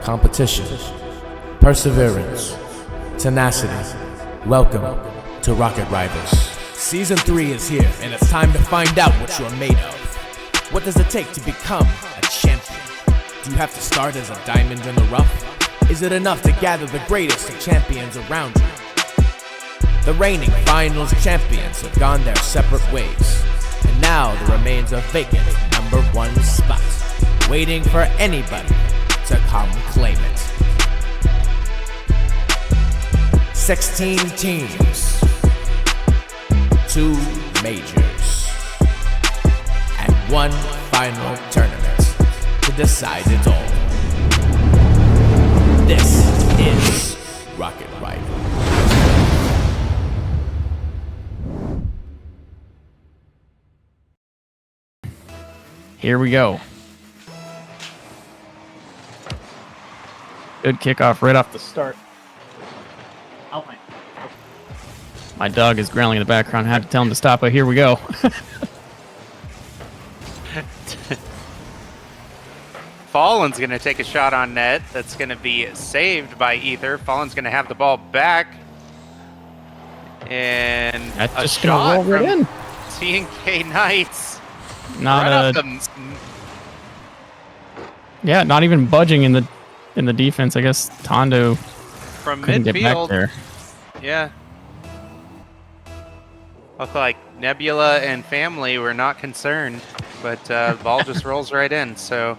competition, perseverance, tenacity. Welcome to Rocket Rivals. Season 3 is here, and it's time to find out what you're made of. What does it take to become a champion? Do you have to start as a diamond in the rough? Is it enough to gather the greatest of champions around you? The reigning finals champions have gone their separate ways, and now there remains a vacant number 1 spot, waiting for anybody to come claim it. 16 teams, 2 majors, and 1 final tournament to decide it all. This is Rocket Rivals. Here we go. Good kickoff right off the start. Oh my dog is growling in the background. I had to tell him to stop, but here we go. Fallen's going to take a shot on net. That's going to be saved by Ether. Fallen's going to have the ball back. And That's a just gonna shot roll right in. TNK Knights. Not yeah, not even budging in the defense. I guess Tondo From couldn't get back midfield. there. Yeah. Look like Nebula and family were not concerned, but the ball just rolls right in. So,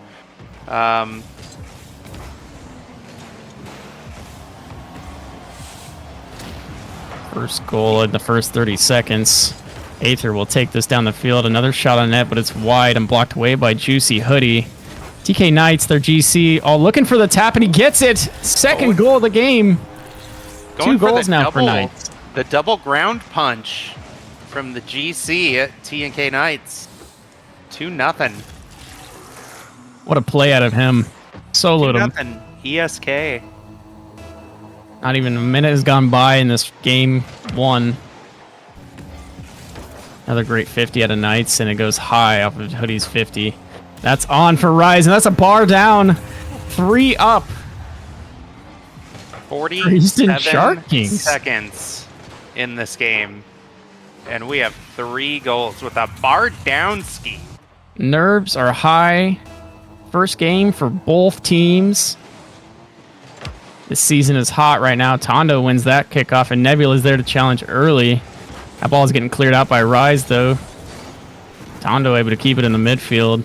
First goal in the first 30 seconds. Aether will take this down the field. Another shot on net, but it's wide and blocked away by Juicy Hoodie. TK Knights, their GC, all looking for the tap, and he gets it. Second goal of the game. 2 goals now for Knights. The double ground punch from the GC at TNK Knights. 2-0. What a play out of him. Soloed him. 2-0 ESK. Not even a minute has gone by in this game 1. Another great 50 out of Knights, and it goes high off of Hoodie's 50. That's on for Rise, and that's a bar down. 3 up. 47 seconds in this game. And we have 3 goals with a bar down ski. Nerves are high. First game for both teams. This season is hot right now. Tondo wins that kickoff, and Nebula is there to challenge early. That ball is getting cleared out by Rise, though. Tondo able to keep it in the midfield.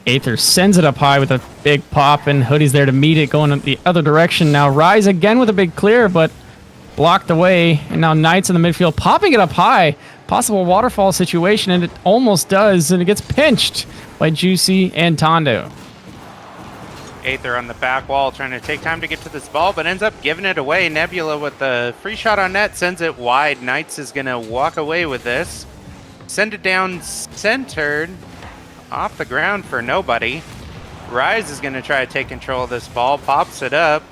Aether sends it up high with a big pop, and Hoodie's there to meet it, going the other direction. Now Rise again with a big clear, but blocked away. And now Knights in the midfield, popping it up high. Possible waterfall situation, and it almost does, and it gets pinched by Juicy and Tondo. Aether on the back wall trying to take time to get to this ball, but ends up giving it away. Nebula with the free shot on net sends it wide. Knights is going to walk away with this. Send it down centered. Off the ground for nobody. Rise is going to try to take control of this ball. Pops it up.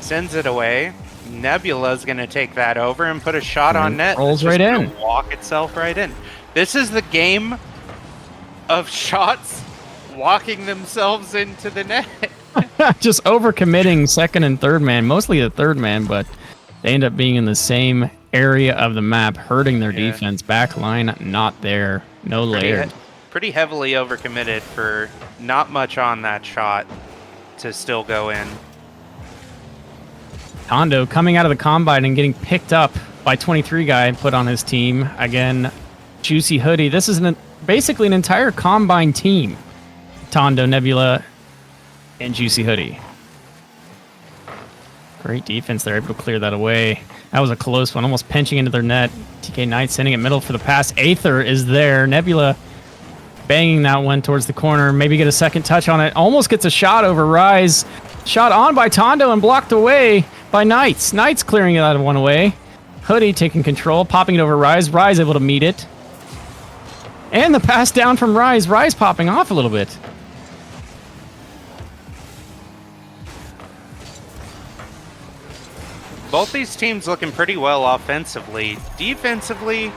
Sends it away. Nebula is going to take that over and put a shot on net. Rolls right in. Walk itself right in. This is the game of shots walking themselves into the net. Just overcommitting second and third man, mostly the third man, but they end up being in the same area of the map, hurting their defense. Back line not there. No layer. Pretty heavily overcommitted for not much on that shot to still go in. Tondo coming out of the combine and getting picked up by 23 guy put on his team. Again, Juicy Hoodie. This is basically an entire combine team. Tondo, Nebula, and Juicy Hoodie. Great defense. They're able to clear that away. That was a close one, almost pinching into their net. TK Knight sending it middle for the pass. Aether is there. Nebula banging that one towards the corner. Maybe get a second touch on it. Almost gets a shot over Rise. Shot on by Tondo and blocked away by Knights. Knights clearing that one away. Hoodie taking control, popping it over Rise. Rise able to meet it. And the pass down from Rise. Rise popping off a little bit. Both these teams looking pretty well offensively. Defensively,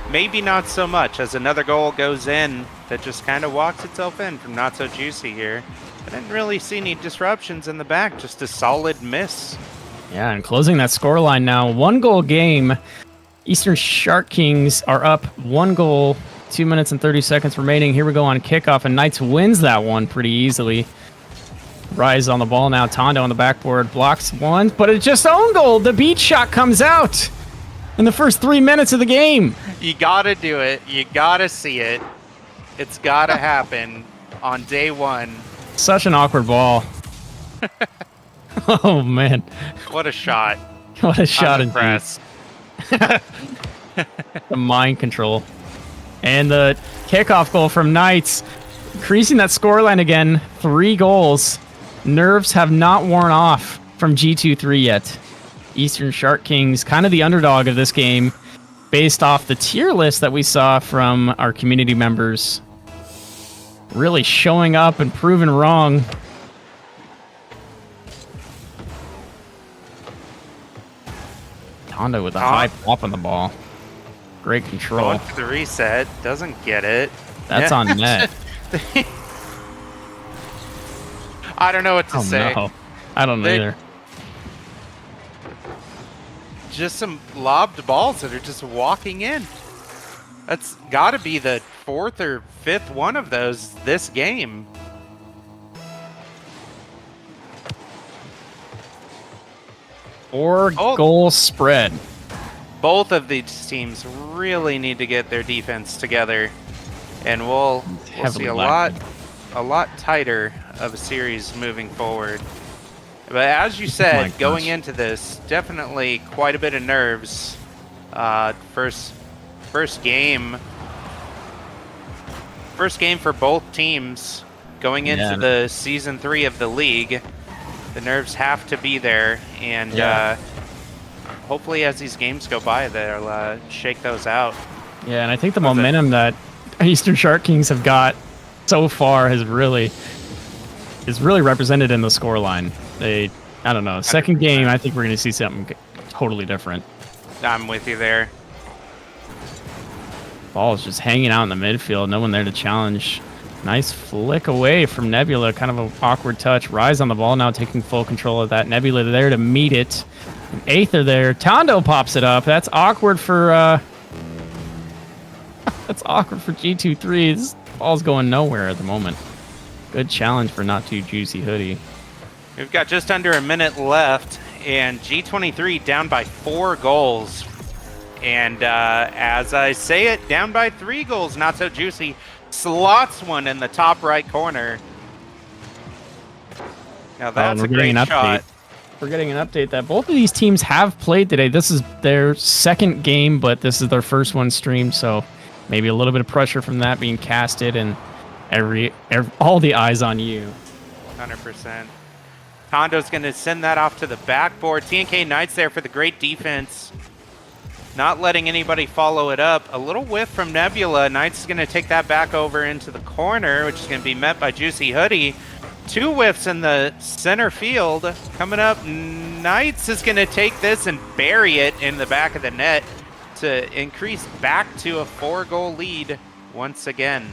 maybe not so much, as another goal goes in that just kind of walks itself in from Not So Juicy here. I didn't really see any disruptions in the back, just a solid miss. Yeah, and closing that scoreline now. 1-goal game. Eastern Shark Kings are up 1 goal, 2 minutes and 30 seconds remaining. Here we go on kickoff, and Knights wins that one pretty easily. Rise on the ball now. Tondo on the backboard blocks one, but it's just own goal. The beat shot comes out in the first 3 minutes of the game. You gotta do it. You gotta see it. It's gotta happen on day one. Such an awkward ball. Oh, man. What a shot. What a shot I'm indeed. impressed. The mind control. And the kickoff goal from Knights, increasing that scoreline again. 3 goals. Nerves have not worn off from G23 yet. Eastern Shark Kings, kind of the underdog of this game, based off the tier list that we saw from our community members. Really showing up and proving wrong. Tondo with a high pop on the ball. Great control. Going for the reset. Doesn't get it. That's Yeah. on net. I don't know what to say. No. I don't know They- either. Just some lobbed balls that are just walking in. That's got to be the 4th or 5th one of those this game. Oh. 4-goal spread. Both of these teams really need to get their defense together, and we'll Heavily see lacking. a lot tighter of a series moving forward. But as you said, my going gosh. into this, definitely quite a bit of nerves. First game for both teams going into Yeah. the season 3 of the league. The nerves have to be there, and Yeah. hopefully as these games go by, they'll shake those out. Yeah, and I think the What's it? momentum that Eastern Shark Kings have got so far is really represented in the scoreline. I don't know. Second 100%. game, I think we're going to see something totally different. I'm with you there. Ball is just hanging out in the midfield. No one there to challenge. Nice flick away from Nebula. Kind of an awkward touch. Rise on the ball now, taking full control of that. Nebula there to meet it. And Aether there. Tondo pops it up. That's awkward for G23. This ball's going nowhere at the moment. Good challenge for Not Too Juicy Hoodie. We've got just under a minute left, and G23 down by 4 goals. And as I say it, down by 3 goals. Not So Juicy slots one in the top right corner. Now that's we're a getting great an shot. update. We're getting an update that both of these teams have played today. This is their second game, but this is their first one streamed, so maybe a little bit of pressure from that being casted, and all the eyes on you. 100%. Tondo's going to send that off to the backboard. TNK Knights there for the great defense. Not letting anybody follow it up. A little whiff from Nebula. Knights is going to take that back over into the corner, which is going to be met by Juicy Hoodie. 2 whiffs in the center field. Coming up, Knights is going to take this and bury it in the back of the net to increase back to a 4-goal lead once again.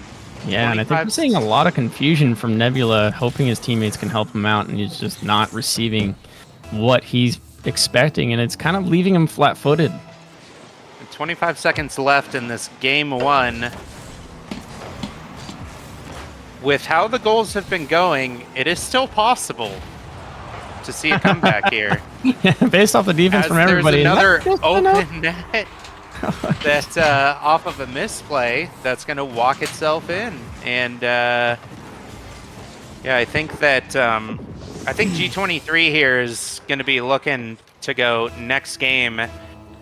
Yeah, and I think we're seeing a lot of confusion from Nebula, hoping his teammates can help him out, and he's just not receiving what he's expecting, and it's kind of leaving him flat-footed. 25 seconds left in this game 1. With how the goals have been going, it is still possible to see a comeback here. Based off the defense As from everybody. There's another Not just enough. open net that off of a misplay that's going to walk itself in. And yeah, I think that G23 here is going to be looking to go next game,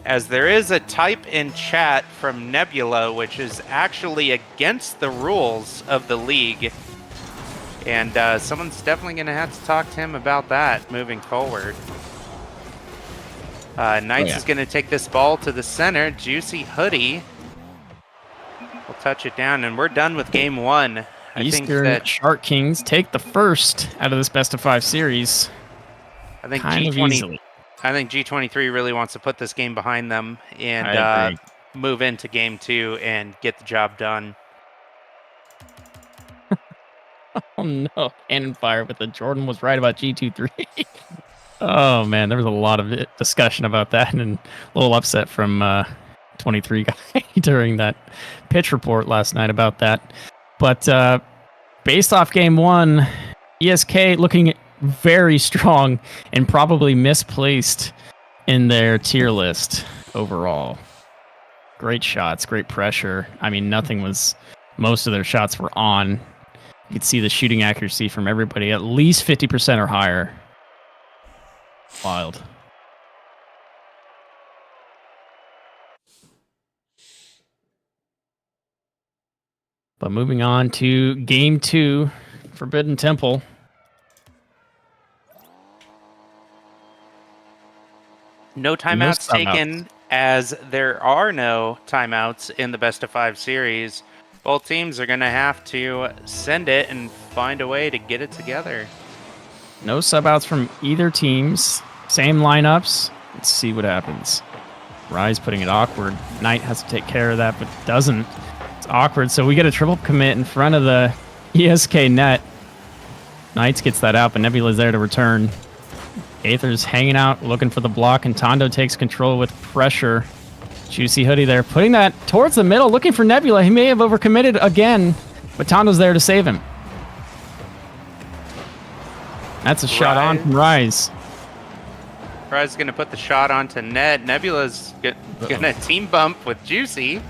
as there is a type in chat from Nebula which is actually against the rules of the league. And someone's definitely going to have to talk to him about that moving forward. Knights is going to take this ball to the center. Juicy Hoodie will touch it down, and we're done with game 1. I think Eastern Shark Kings take the first out of this best-of-5 series. I think kind of easily. I think G23 really wants to put this game behind them I and agree. move into game 2 and get the job done. Oh no, cannon fire with the Jordan was right about G23. Oh man, there was a lot of discussion about that and a little upset from 23 guy during that pitch report last night about that. But based off game one, ESK looking very strong and probably misplaced in their tier list overall. Great shots, great pressure. I mean, most of their shots were on. You could see the shooting accuracy from everybody, at least 50% or higher. Wild. But moving on to game two, Forbidden Temple. No timeouts taken, as there are no timeouts in the best of 5 series. Both teams are going to have to send it and find a way to get it together. No sub-outs from either teams. Same lineups. Let's see what happens. Rise putting it awkward. Knight has to take care of that, but doesn't. It's awkward, so we get a triple commit in front of the ESK net. Knights gets that out, but Nebula's there to return. Aether's hanging out, looking for the block, and Tondo takes control with pressure. Juicy Hoodie there, putting that towards the middle, looking for Nebula. He may have overcommitted again, but Tondo's there to save him. That's a shot on from Rise. Rise is going to put the shot onto net. Nebula's going to team bump with Juicy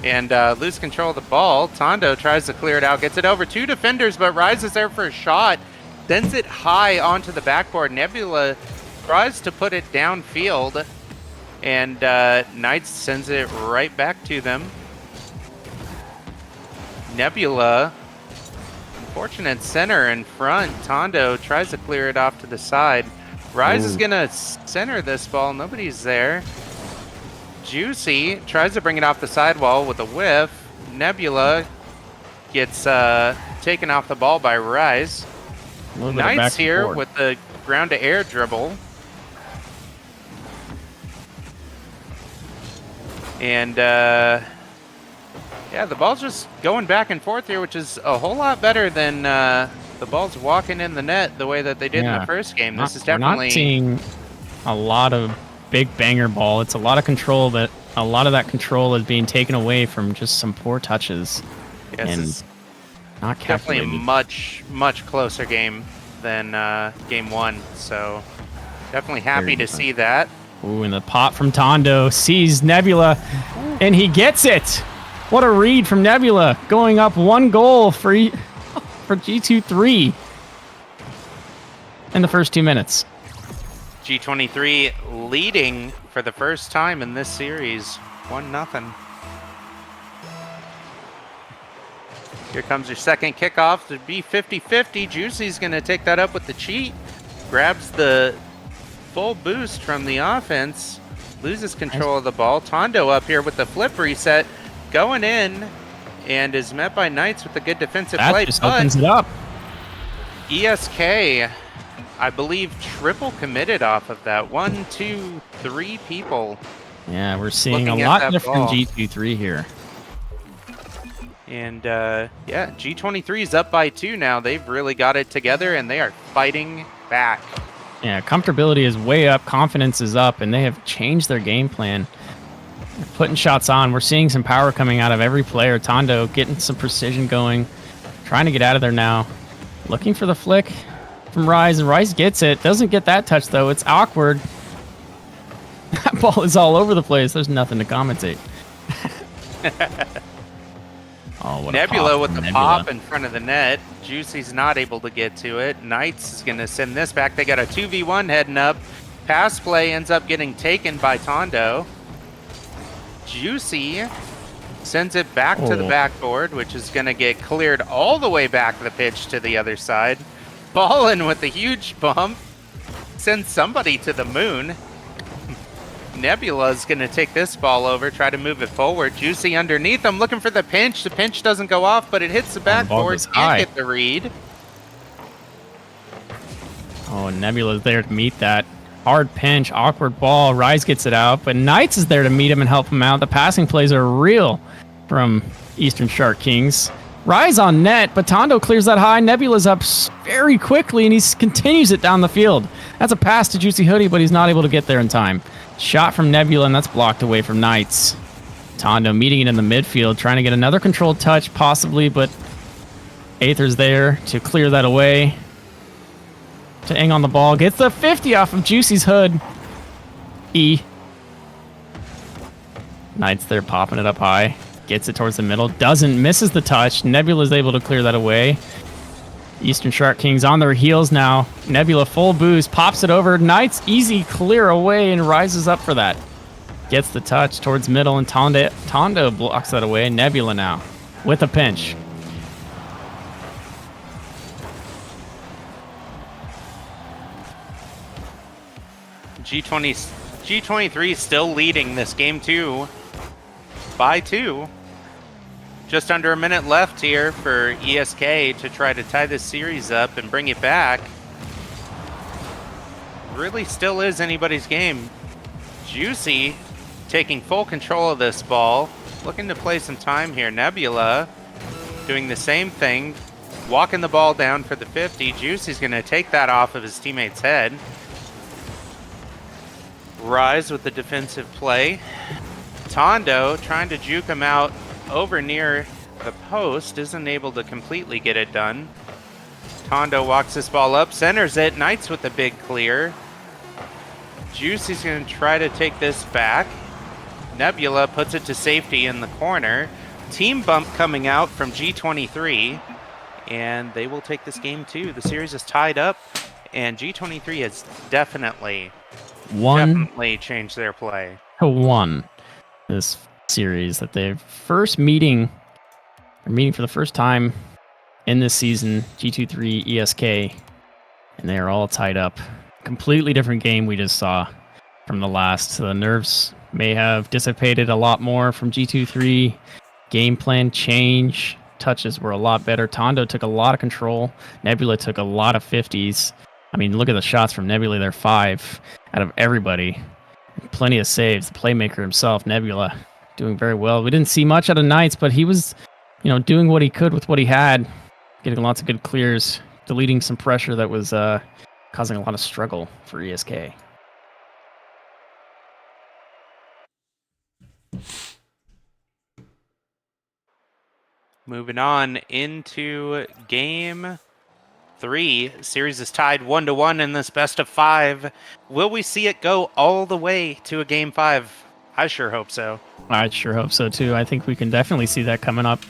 and lose control of the ball. Tondo tries to clear it out, gets it over 2 defenders, but Rise is there for a shot. Sends it high onto the backboard. Nebula tries to put it downfield, and Knights sends it right back to them. Nebula, unfortunate center in front. Tondo tries to clear it off to the side. Rise is going to center this ball. Nobody's there. Juicy tries to bring it off the sidewall with a whiff. Nebula gets taken off the ball by Rise. Knights here with the ground to air dribble. And yeah, the ball's just going back and forth here, which is a whole lot better than the ball's walking in the net the way that they did in the first game. This is definitely... We're not seeing a lot of big banger ball. It's a lot of control, but a lot of that control is being taken away from just some poor touches. Yes, and not calculated. Definitely a much closer game than game one. So definitely happy to see that. Ooh, and the pop from Tondo sees Nebula, and he gets it. What a read from Nebula, going up 1 goal for G23 in the first 2 minutes. G23 leading for the first time in this series, 1-0. Here comes your second kickoff to be 50-50. Juicy's going to take that up with the cheat. Grabs the full boost from the offense. Loses control of the ball. Tondo up here with the flip reset. Going in. And is met by Knights with a good defensive play. That just opens it up. ESK, I believe, triple committed off of that. 1, 2, 3 people. Yeah, we're seeing a lot different G23 here. And yeah, G23 is up by 2 now. They've really got it together, and they are fighting back. Yeah, comfortability is way up, confidence is up, and they have changed their game plan. They're putting shots on. We're seeing some power coming out of every player. Tondo getting some precision going, trying to get out of there now. Looking for the flick from Rise, and Rise gets it. Doesn't get that touch, though. It's awkward. That ball is all over the place. There's nothing to commentate. Oh, Nebula with the pop in front of the net. Juicy's not able to get to it. Knights is going to send this back. They got a 2v1 heading up. Pass play ends up getting taken by Tondo. Juicy sends it back to the backboard, which is going to get cleared all the way back the pitch to the other side. Ballin with a huge bump. Sends somebody to the moon. Nebula's going to take this ball over, try to move it forward. Juicy underneath him, looking for the pinch. The pinch doesn't go off, but it hits the backboard. Can't get the read. Oh, Nebula's there to meet that. Hard pinch, awkward ball. Rise gets it out, but Knights is there to meet him and help him out. The passing plays are real from Eastern Shark Kings. Rise on net, but Tondo clears that high. Nebula's up very quickly, and he continues it down the field. That's a pass to Juicy Hoodie, but he's not able to get there in time. Shot from Nebula, and that's blocked away from Knights. Tondo meeting it in the midfield, trying to get another controlled touch, possibly, but Aether's there to clear that away. To Eng on the ball. Gets the 50 off of Juicy's hood. Knights there popping it up high. Gets it towards the middle. Misses the touch. Nebula's able to clear that away. Eastern Shark Kings on their heels now. Nebula full boost. Pops it over. Knights easy clear away and rises up for that. Gets the touch towards middle, and Tondo blocks that away. Nebula now with a pinch. G23 still leading this game 2 by 2. Just under a minute left here for ESK to try to tie this series up and bring it back. Really still is anybody's game. Juicy taking full control of this ball, looking to play some time here. Nebula doing the same thing, walking the ball down for the 50. Juicy's going to take that off of his teammate's head. Rise with the defensive play. Tondo trying to juke him out over near the post, isn't able to completely get it done. Tondo walks this ball up, centers it. Knights with the big clear. Juicy's going to try to take this back. Nebula puts it to safety in the corner. Team bump coming out from G23, and they will take this game 2. The series is tied up, and G23 has definitely changed their play. Won this series that they're meeting for the first time in this season. G23 ESK, and they are all tied up. Completely different game we just saw from the last. The nerves may have dissipated a lot more from G23. Game plan change. Touches were a lot better. Tondo took a lot of control. Nebula took a lot of 50s. I mean, look at the shots from Nebula. They're 5 out of everybody. Plenty of saves. The playmaker himself, Nebula, doing very well. We didn't see much out of Knights, but he was, doing what he could with what he had, getting lots of good clears, deleting some pressure that was causing a lot of struggle for ESK. Moving on into game 3. Series is tied 1-1 in this best of 5. Will we see it go all the way to a game 5? I sure hope so. I sure hope so too. I think we can definitely see that coming up.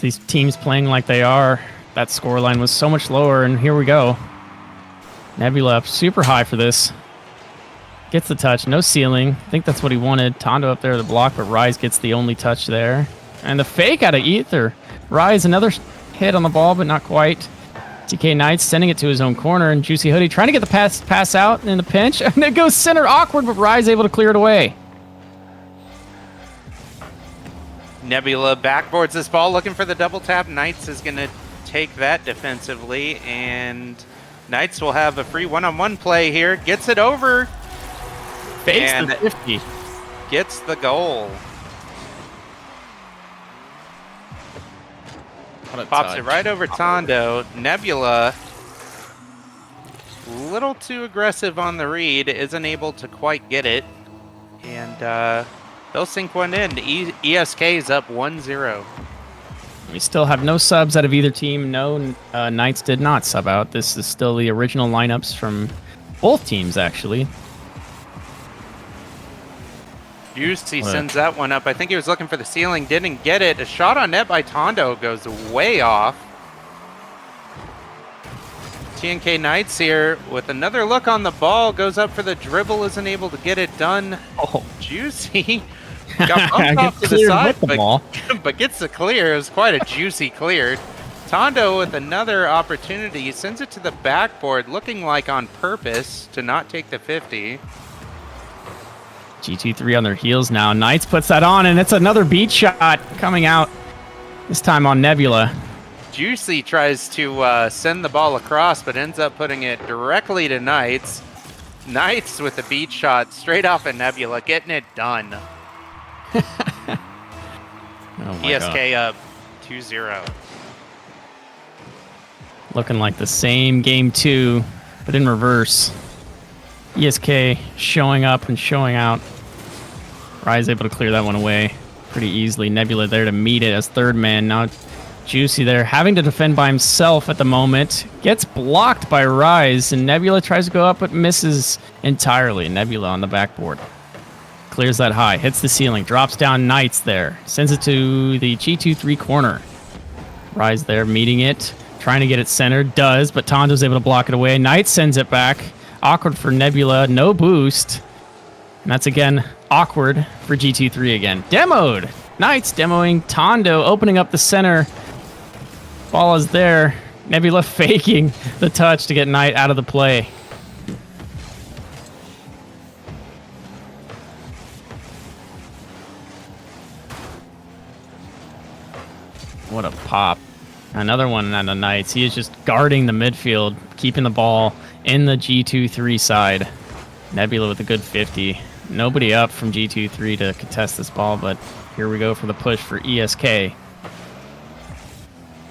These teams playing like they are, that scoreline was so much lower, and here we go. Nebula up super high for this. Gets the touch, no ceiling. I think that's what he wanted. Tondo up there to block, but Rise gets the only touch there. And the fake out of Aether. Rise, another hit on the ball, but not quite. TK Knights sending it to his own corner, and Juicy Hoodie trying to get the pass out in the pinch. And it goes center awkward, but Rise able to clear it away. Nebula backboards this ball, looking for the double tap. Knights is going to take that defensively, and Knights will have a free one-on-one play here. Gets it over. Fakes the 50. Gets the goal. Pops it right over Tondo. Nebula, a little too aggressive on the read, isn't able to quite get it. And they'll sink one in. ESK is up 1-0. We still have no subs out of either team. No, Knights did not sub out. This is still the original lineups from both teams, actually. Juicy sends that one up. I think he was looking for the ceiling, didn't get it. A shot on net by Tondo goes way off. TNK Knights here with another look on the ball, goes up for the dribble, isn't able to get it done. Oh, Juicy got bumped off to the side, but gets the clear. It was quite a juicy clear. Tondo with another opportunity. He sends it to the backboard, looking like on purpose to not take the 50. G23 on their heels now. Knights puts that on, and it's another beat shot coming out. This time on Nebula. Juicy tries to send the ball across, but ends up putting it directly to Knights. Knights with the beat shot straight off of Nebula, getting it done. Oh ESK up 2-0. Looking like the same game 2, but in reverse. ESK showing up and showing out. Rise able to clear that one away pretty easily. Nebula there to meet it as third man. Now Juicy there having to defend by himself at the moment. Gets blocked by Rise, and Nebula tries to go up but misses entirely. Nebula on the backboard. Clears that high, hits the ceiling, drops down Knights there. Sends it to the G23 corner. Rise there meeting it, trying to get it centered. Does, but Tondo's able to block it away. Knights sends it back. Awkward for Nebula, no boost. And that's again awkward for G23 again. Demoed! Knights demoing Tondo, opening up the center. Ball is there. Nebula faking the touch to get Knight out of the play. What a pop. Another one on the Knights. He is just guarding the midfield, keeping the ball in the G23 side. Nebula with a good 50. Nobody up from G23 to contest this ball, but here we go for the push for ESK.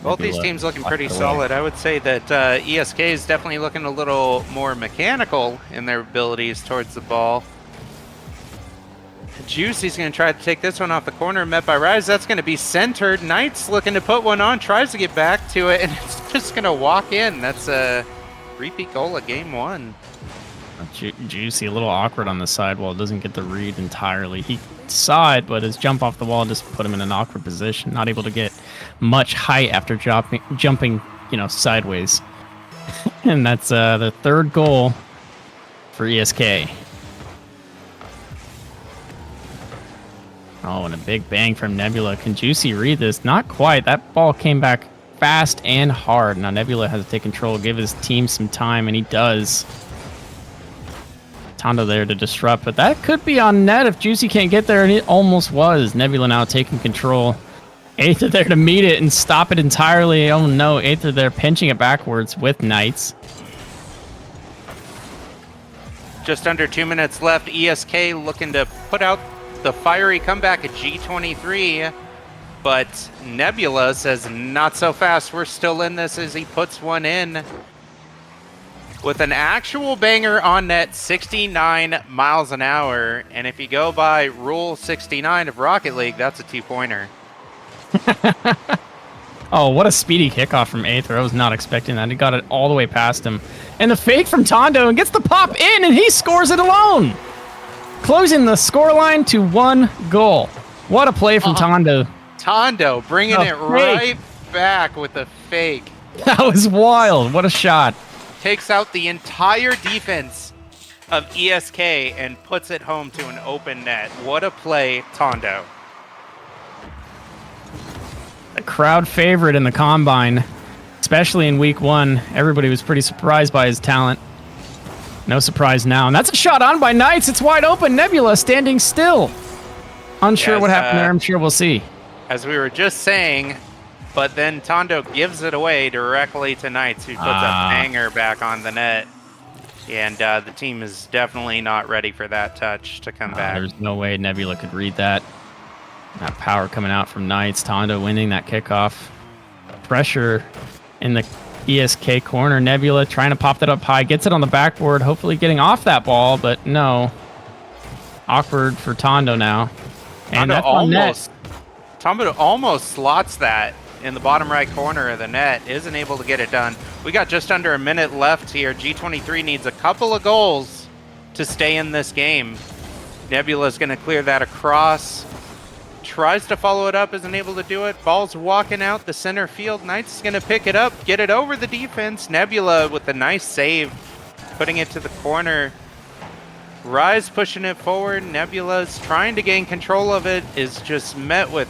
Both these teams looking pretty solid. I would say that ESK is definitely looking a little more mechanical in their abilities towards the ball. Juicy's going to try to take this one off the corner, met by Rise. That's going to be centered. Knight's looking to put one on, tries to get back to it, and it's just going to walk in. That's a repeat goal of game 1. Juicy a little awkward on the sidewall, doesn't get the read entirely. He saw it, but his jump off the wall just put him in an awkward position, not able to get much height after jumping, sideways. And that's the third goal for ESK. Oh, and a big bang from Nebula. Can Juicy read this? Not quite. That ball came back fast and hard. Now Nebula has to take control, give his team some time, and he does. Tondo there to disrupt, but that could be on net if Juicy can't get there, and it almost was. Nebula now taking control. Aether there to meet it and stop it entirely. Oh no, Aether there pinching it backwards with Knights. Just under 2 minutes left. ESK looking to put out the fiery comeback at G23, but Nebula says not so fast. We're still in this as he puts one in with an actual banger on net, 69 miles an hour. And if you go by Rule 69 of Rocket League, that's a 2-pointer. Oh, what a speedy kickoff from Aether. I was not expecting that. He got it all the way past him. And the fake from Tondo, and gets the pop in, and he scores it alone. Closing the scoreline to 1 goal. What a play from Tondo. Tondo bringing it right back with a fake. That was wild. What a shot. Takes out the entire defense of ESK and puts it home to an open net. What a play, Tondo. A crowd favorite in the Combine, especially in week 1. Everybody was pretty surprised by his talent. No surprise now. And that's a shot on by Knights. It's wide open. Nebula standing still. Unsure what happened there. I'm sure we'll see. As we were just saying, but then Tondo gives it away directly to Knights, who puts a banger back on the net. And the team is definitely not ready for that touch to come back. There's no way Nebula could read that. That power coming out from Knights. Tondo winning that kickoff. Pressure in the ESK corner. Nebula trying to pop that up high. Gets it on the backboard. Hopefully getting off that ball, but no. Awkward for Tondo now. And Tondo almost slots that in the bottom right corner of the net. Isn't able to get it done. We got just under a minute left here. G23 needs a couple of goals to stay in this game. Nebula's going to clear that across. Tries to follow it up, isn't able to do it. Ball's walking out the center field. Knights is going to pick it up, get it over the defense. Nebula with a nice save, putting it to the corner. Rise pushing it forward. Nebula's trying to gain control of it, is just met with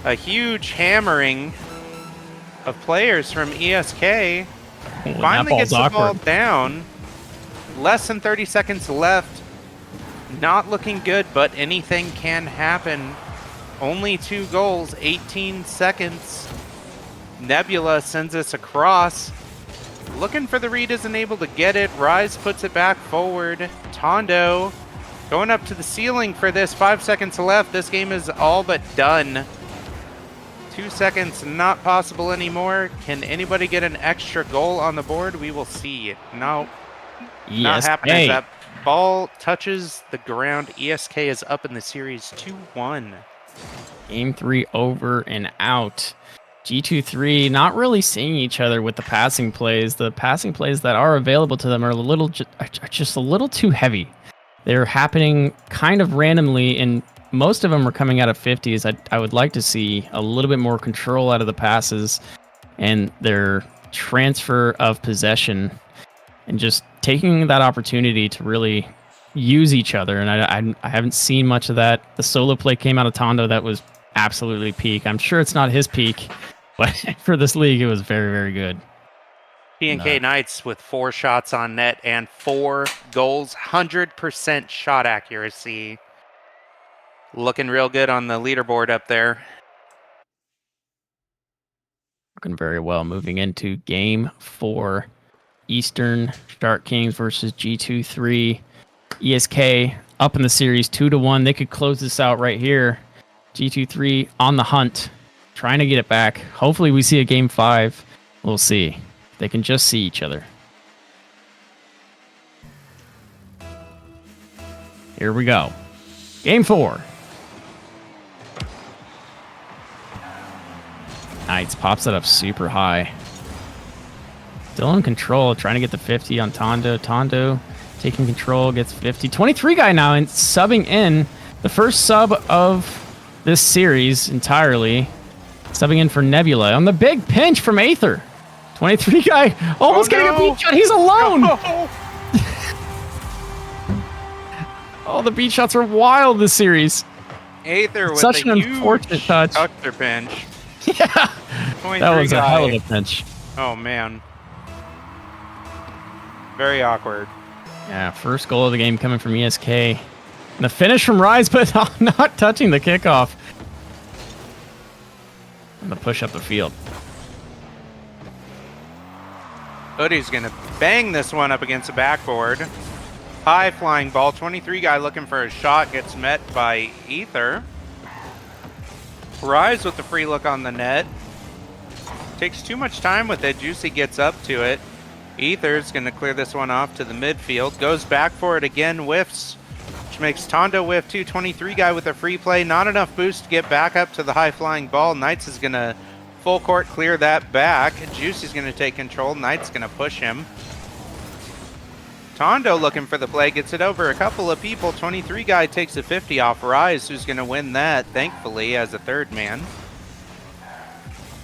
a huge hammering of players from ESK. Finally gets the ball down. Less than 30 seconds left. Not looking good, but anything can happen. Only 2 goals, 18 seconds. Nebula sends us across. Looking for the read, isn't able to get it. Rise puts it back forward. Tondo going up to the ceiling for this. 5 seconds left. This game is all but done. 2 seconds not possible anymore. Can anybody get an extra goal on the board? We will see. No, not happening. That ball touches the ground. ESK is up in the series 2-1. Game 3 over and out. G23 not really seeing each other with the passing plays. The passing plays that are available to them are just a little too heavy. They're happening kind of randomly, and most of them are coming out of 50s. I would like to see a little bit more control out of the passes and their transfer of possession and just taking that opportunity to really use each other. And I haven't seen much of that. The solo play came out of Tondo that was absolutely peak. I'm sure it's not his peak, but for this league, it was very, very good. P&K Knights with 4 shots on net and 4 goals, 100% shot accuracy. Looking real good on the leaderboard up there. Looking very well. Moving into game 4. Eastern Shark Kings versus G23. ESK up in the series 2-1. They could close this out right here. G23 on the hunt, trying to get it back. Hopefully we see a game 5. We'll see. They can just see each other. Here we go. Game 4. Knights pops it up super high. Still in control, trying to get the 50 on Tondo. Tondo taking control, gets 50. 23 guy now and subbing in. The first sub of this series entirely. Subbing in for Nebula on the big pinch from Aether. 23 guy almost getting a beat shot. He's alone. No. Oh, the beat shots are wild this series. Aether with such a an huge unfortunate touch. Tucker pinch. Yeah, that was a hell of a pinch. Oh man, very awkward. Yeah, first goal of the game coming from ESK. And the finish from Rise, but not touching the kickoff. And the push up the field. Hoodie's gonna bang this one up against the backboard. High flying ball. 23 guy looking for a shot, gets met by Aether. Rise with the free look on the net. Takes too much time with it. Juicy gets up to it. Aether's gonna clear this one off to the midfield. Goes back for it again, whiffs, which makes Tondo whiff too. 23 guy with a free play. Not enough boost to get back up to the high flying ball. Knights is gonna full court clear that back. Juicy's gonna take control. Knights gonna push him. Tondo looking for the play, gets it over a couple of people. 23 guy takes a 50 off Rise, who's gonna win that, thankfully, as a third man.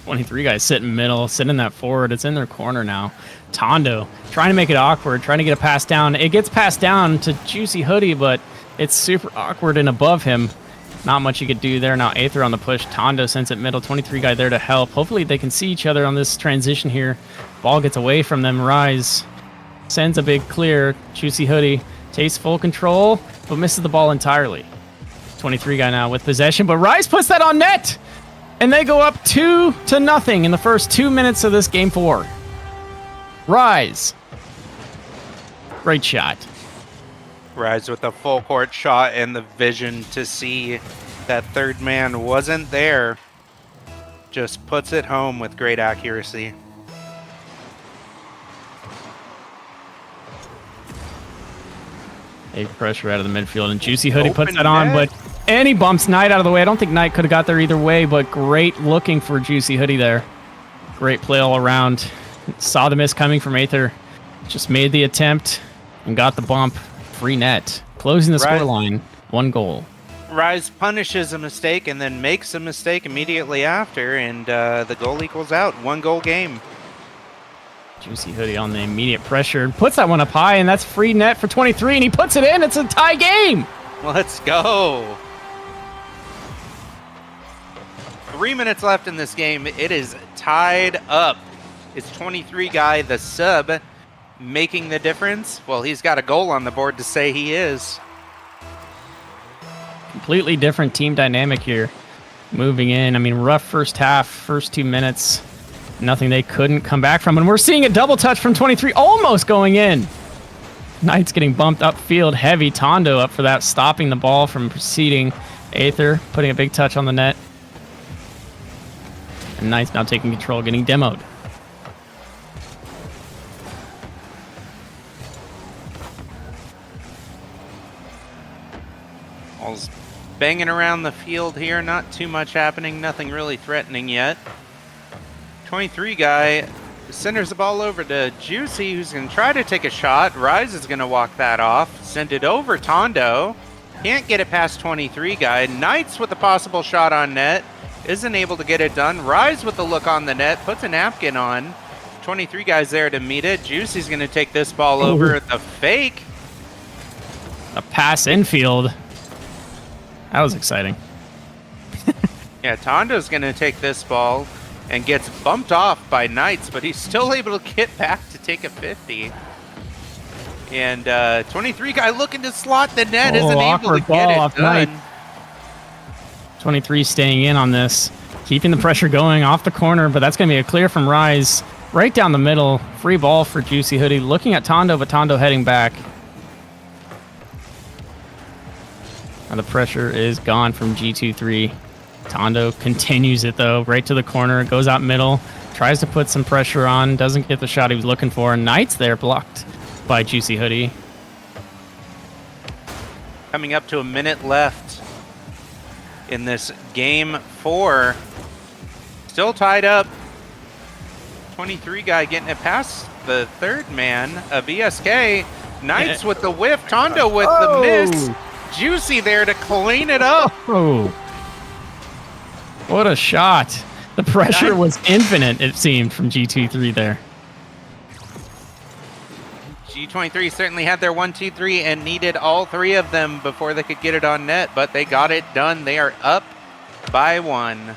23 guys sitting middle, sitting that forward. It's in their corner now. Tondo trying to make it awkward, trying to get a pass down. It gets passed down to Juicy Hoodie, but it's super awkward and above him. Not much you could do there. Now Aether on the push. Tondo sends it middle. 23 guy there to help. Hopefully they can see each other on this transition here. Ball gets away from them. Rise sends a big clear. Juicy Hoodie takes full control, but misses the ball entirely. 23 guy now with possession, but Rise puts that on net! And they go up 2-0 in the first 2 minutes of this game 4. Rise. Great shot. Rise with a full court shot and the vision to see that third man wasn't there. Just puts it home with great accuracy. Big pressure out of the midfield, and Juicy Hoodie puts that on, but and he bumps Knight out of the way. I don't think Knight could have got there either way, but great looking for Juicy Hoodie there. Great play all around. Saw the miss coming from Aether. Just made the attempt and got the bump. Free net. Closing the scoreline. 1 goal. Rise punishes a mistake and then makes a mistake immediately after, and the goal equals out. 1 goal game. Juicy Hoodie on the immediate pressure. Puts that one up high, and that's free net for 23, and he puts it in. It's a tie game. Let's go. 3 minutes left in this game. It is tied up. It's 23 guy, the sub, making the difference. Well, he's got a goal on the board to say he is. Completely different team dynamic here. Moving in. I mean, rough first half, first 2 minutes. Nothing they couldn't come back from. And we're seeing a double touch from 23, almost going in. Knight's getting bumped upfield heavy. Tondo up for that, stopping the ball from proceeding. Aether putting a big touch on the net. and Knights now taking control, getting demoed. Ball's banging around the field here. Not too much happening. Nothing really threatening yet. 23 guy centers the ball over to Juicy, who's going to try to take a shot. Rise is going to walk that off. Send it over Tondo. Can't get it past 23 guy. Knights with a possible shot on net. Isn't able to get it done. Rise with the look on the net. Puts a napkin on. 23 guys there to meet it. Juicy's going to take this ball over. The fake. A pass infield. That was exciting. Yeah, Tondo's going to take this ball and gets bumped off by Knights, but he's still able to get back to take a 50. And 23 guy looking to slot the net, isn't able to get it done. 23 staying in on this, keeping the pressure going off the corner, but that's going to be a clear from Rise. Right down the middle, free ball for Juicy Hoodie. Looking at Tondo, but Tondo heading back. And the pressure is gone from G23. Tondo continues it though, right to the corner, goes out middle, tries to put some pressure on, doesn't get the shot he was looking for. Knights there blocked by Juicy Hoodie. Coming up to a minute left in this game 4. Still tied up. 23 guy getting it past the third man of ESK. Knights with the whiff, Tondo with the miss. Juicy there to clean it up. Oh. What a shot. The pressure was infinite, it seemed, from G23 there. G23 certainly had their 1, 2, 3 and needed all 3 of them before they could get it on net, but they got it done. They are up by 1.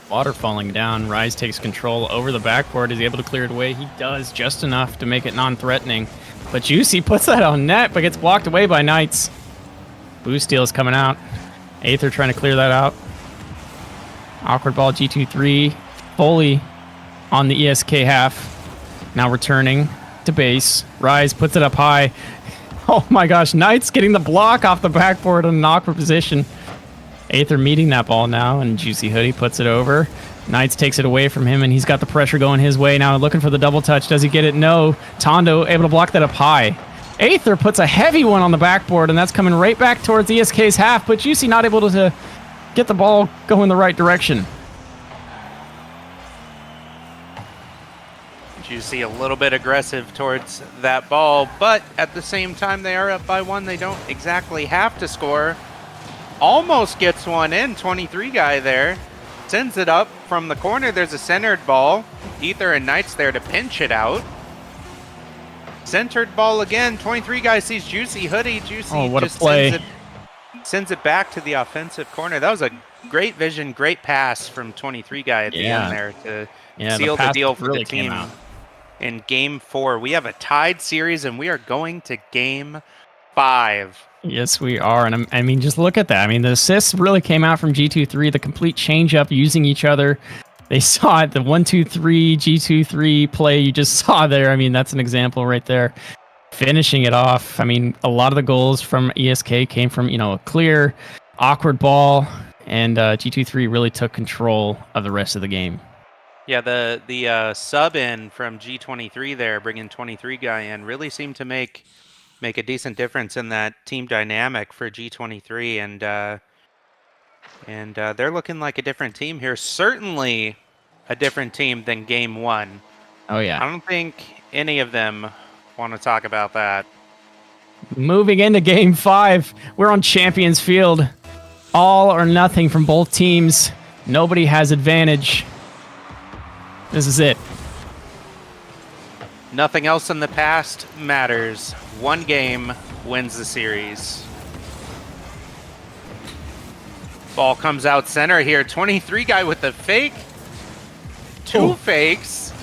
Water falling down. Rise takes control over the backboard. Is he able to clear it away? He does, just enough to make it non-threatening. But Juicy puts that on net, but gets blocked away by Knights. Boost steal is coming out. Aether trying to clear that out. Awkward ball, G23 fully on the ESK half. Now returning to base. Rise puts it up high. Oh my gosh, Knights getting the block off the backboard in an awkward position. Aether meeting that ball now, and Juicy Hoodie puts it over. Knights takes it away from him, and he's got the pressure going his way now, looking for the double touch. Does he get it? No. Tondo able to block that up high. Aether puts a heavy one on the backboard, and that's coming right back towards ESK's half, but Juicy not able to get the ball going the right direction. Juicy a little bit aggressive towards that ball, but at the same time they are up by 1. They don't exactly have to score. Almost gets one in. 23 guy there. Sends it up from the corner. There's a centered ball. Aether and Knights there to pinch it out. Centered ball again. 23 guy sees Juicy Hoodie. Juicy just sends it back to the offensive corner. That was a great vision, great pass from 23 guy at the end there to seal the deal for the team. In game 4, we have a tied series, and we are going to game 5. Yes, we are. And I mean, just look at that. I mean, the assists really came out from G23, the complete change-up using each other. They saw it, the 1-2-3 G23 play you just saw there. I mean, that's an example right there. Finishing it off. I mean, a lot of the goals from ESK came from, a clear, awkward ball, and G23 really took control of the rest of the game. Yeah, the sub in from G23 there, bringing 23 guy in, really seemed to make a decent difference in that team dynamic for G23, and they're looking like a different team here. Certainly a different team than game 1. Oh yeah. I don't think any of them want to talk about that. Moving into game 5, we're on Champions Field. All or nothing from both teams. Nobody has advantage. This is it. Nothing else in the past matters. One game wins the series. Ball comes out center here. 23 guy with the fake. 2 fakes.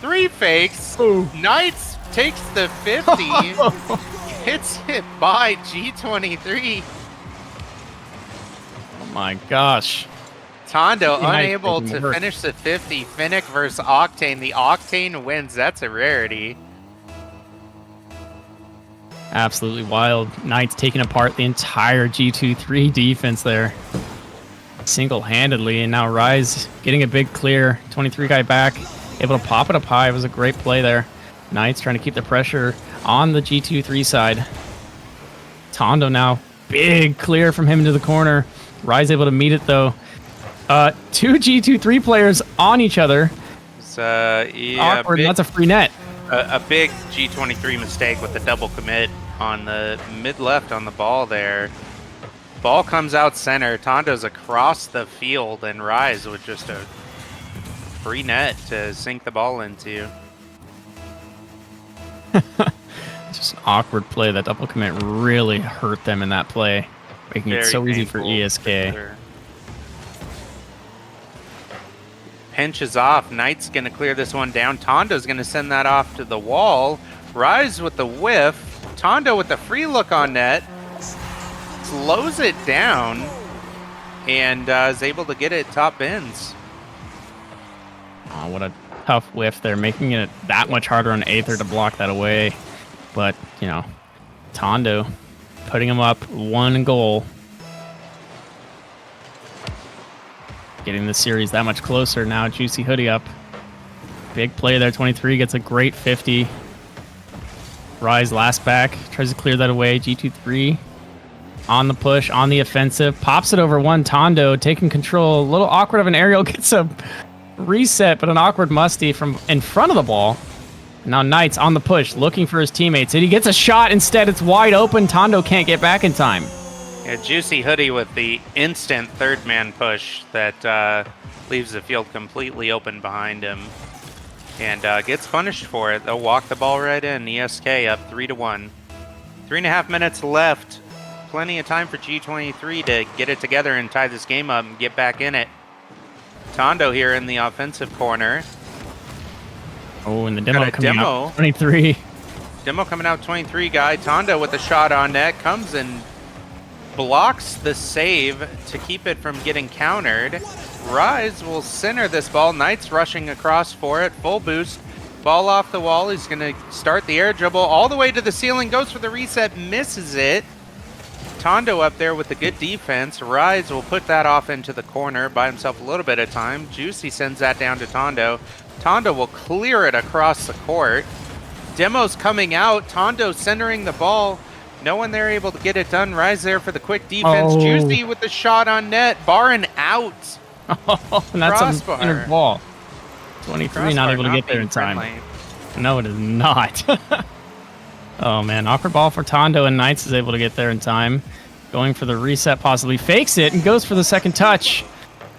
3 fakes. Knights takes the 50. Hits it by G23. Oh my gosh. Tondo unable to finish the 50. Finnick versus Octane. The Octane wins. That's a rarity. Absolutely wild. Knights taking apart the entire G23 defense there. single-handedly, and now Rise getting a big clear. 23 guy back, able to pop it up high. It was a great play there. Knights trying to keep the pressure on the G23 side. Tondo now, big clear from him into the corner. Rise able to meet it though. Two G23 players on each other. Yeah, awkward. That's a free net. A big G23 mistake with the double commit on the mid-left on the ball there. Ball comes out center. Tondo's across the field, and Rise with just a free net to sink the ball into. Just an awkward play. That double commit really hurt them in that play, making it so easy for ESK. Sure. Pinch is off. Knight's going to clear this one down. Tondo's going to send that off to the wall. Rise with the whiff. Tondo with the free look on net. Slows it down and is able to get it top bins. Oh, what a tough whiff there, making it that much harder on Aether to block that away. But, you know, Tondo putting him up 1 goal. Getting the series that much closer now. Juicy Hoodie up. Big play there. 23 gets a great 50. Rise last back. Tries to clear that away. G23 on the push, on the offensive. Pops it over one. Tondo taking control. A little awkward of an aerial. Gets a reset, but an awkward musty from in front of the ball. Now Knights on the push, looking for his teammates. And he gets a shot. Instead, it's wide open. Tondo can't get back in time. Yeah, Juicy Hoodie with the instant third man push that leaves the field completely open behind him. And gets punished for it. They'll walk the ball right in. ESK up 3-1. 3.5 minutes left. Plenty of time for G23 to get it together and tie this game up and get back in it. Tondo here in the offensive corner. Oh, and the demo coming demo. out. 23. Demo coming out, 23 guy. Tondo with the shot on net. Comes and blocks the save to keep it from getting countered. Rise will center this ball. Knights rushing across for it. Full boost. Ball off the wall. He's going to start the air dribble all the way to the ceiling. Goes for the reset. Misses it. Tondo up there with the good defense. Rise will put that off into the corner. Buy himself a little bit of time. Juicy sends that down to Tondo. Tondo will clear it across the court. Demo's coming out. Tondo centering the ball. No one there able to get it done. Rise there for the quick defense. Oh. Juicy with the shot on net. Bar and out. Oh, and that's Crossbar. a centered ball. 23 not able to get there in time. Friendly. No, it is not. Oh, man. Awkward ball for Tondo, and Knights is able to get there in time. Going for the reset, possibly. Fakes it and goes for the second touch.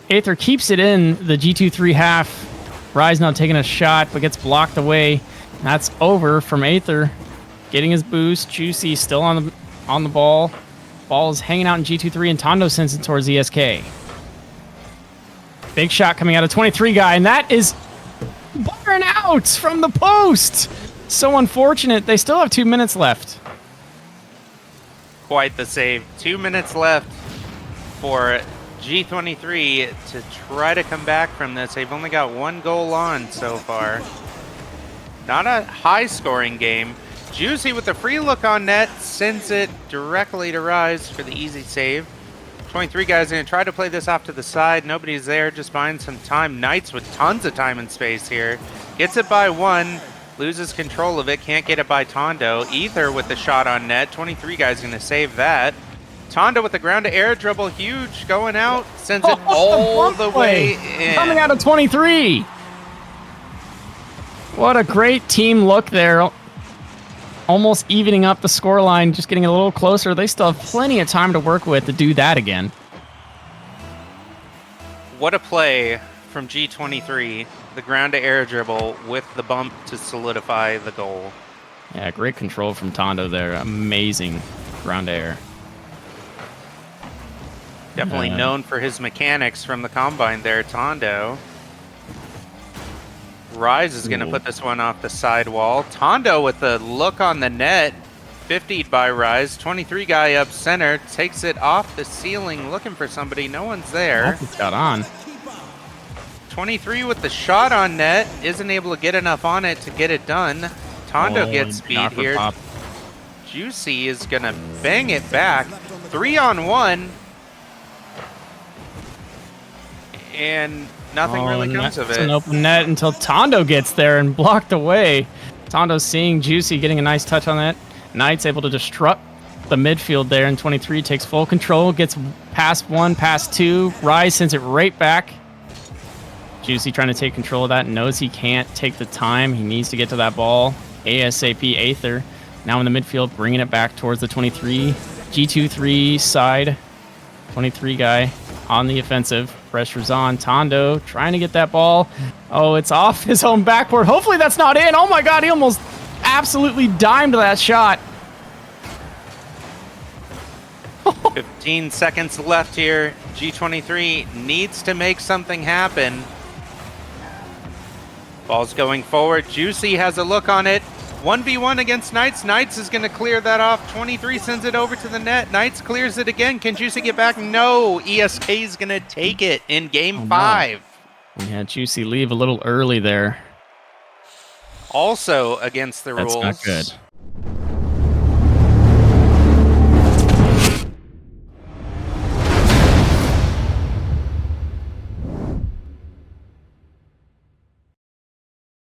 Aether keeps it in the G23 half. Rise now taking a shot, but gets blocked away. That's over from Aether. Getting his boost. Juicy still on the ball. Ball is hanging out in G23, and Tondo sends it towards ESK. Big shot coming out of 23 guy, and that is barring out from the post. So unfortunate. They still have 2 minutes left. Quite the save. 2 minutes left for G23 to try to come back from this. They've only got 1 goal on so far. Not a high-scoring game. Juicy with the free look on net sends it directly to Rise for the easy save. 23 guys going to try to play this off to the side. Nobody's there, just buying some time. Knights with tons of time and space here. Gets it by 1. Loses control of it, can't get it by Tondo. Aether with the shot on net. 23 guys going to save that. Tondo with the ground to air dribble, huge, going out. Sends it all the way in. Coming out of 23. What a great team look there. Almost evening up the scoreline, just getting a little closer. They still have plenty of time to work with to do that again. What a play from G23. The ground to air dribble with the bump to solidify the goal. Yeah, great control from Tondo there. Amazing ground to air. Definitely known for his mechanics from the combine there, Tondo. Rise is going to put this one off the side wall. Tondo with the look on the net. 50'd by Rise. 23 guy up center. Takes it off the ceiling looking for somebody. No one's there. It's got on. 23 with the shot on net. Isn't able to get enough on it to get it done. Tondo gets speed here. Pop. Juicy is going to bang it back. 3-on-1. and nothing really comes of It's it. an open net until Tondo gets there and blocked away. Tondo seeing Juicy getting a nice touch on that. Knight's able to disrupt the midfield there, and 23 takes full control, gets past 1, past 2. Rise sends it right back. Juicy trying to take control of that, knows he can't take the time. He needs to get to that ball. ASAP Aether now in the midfield, bringing it back towards the 23. G23 side. 23 guy on the offensive. Pressure's on. Tondo trying to get that ball. Oh, it's off his own backboard. Hopefully that's not in. Oh my god, he almost absolutely dimed that shot. 15 seconds left here. G23 needs to make something happen. Ball's going forward. Juicy has a look on it. 1v1 against Knights. Knights is going to clear that off. 23 sends it over to the net. Knights clears it again. Can Juicy get back? No. ESK is going to take it in game 5. We had Juicy leave a little early there. Also against the rules. That's not good.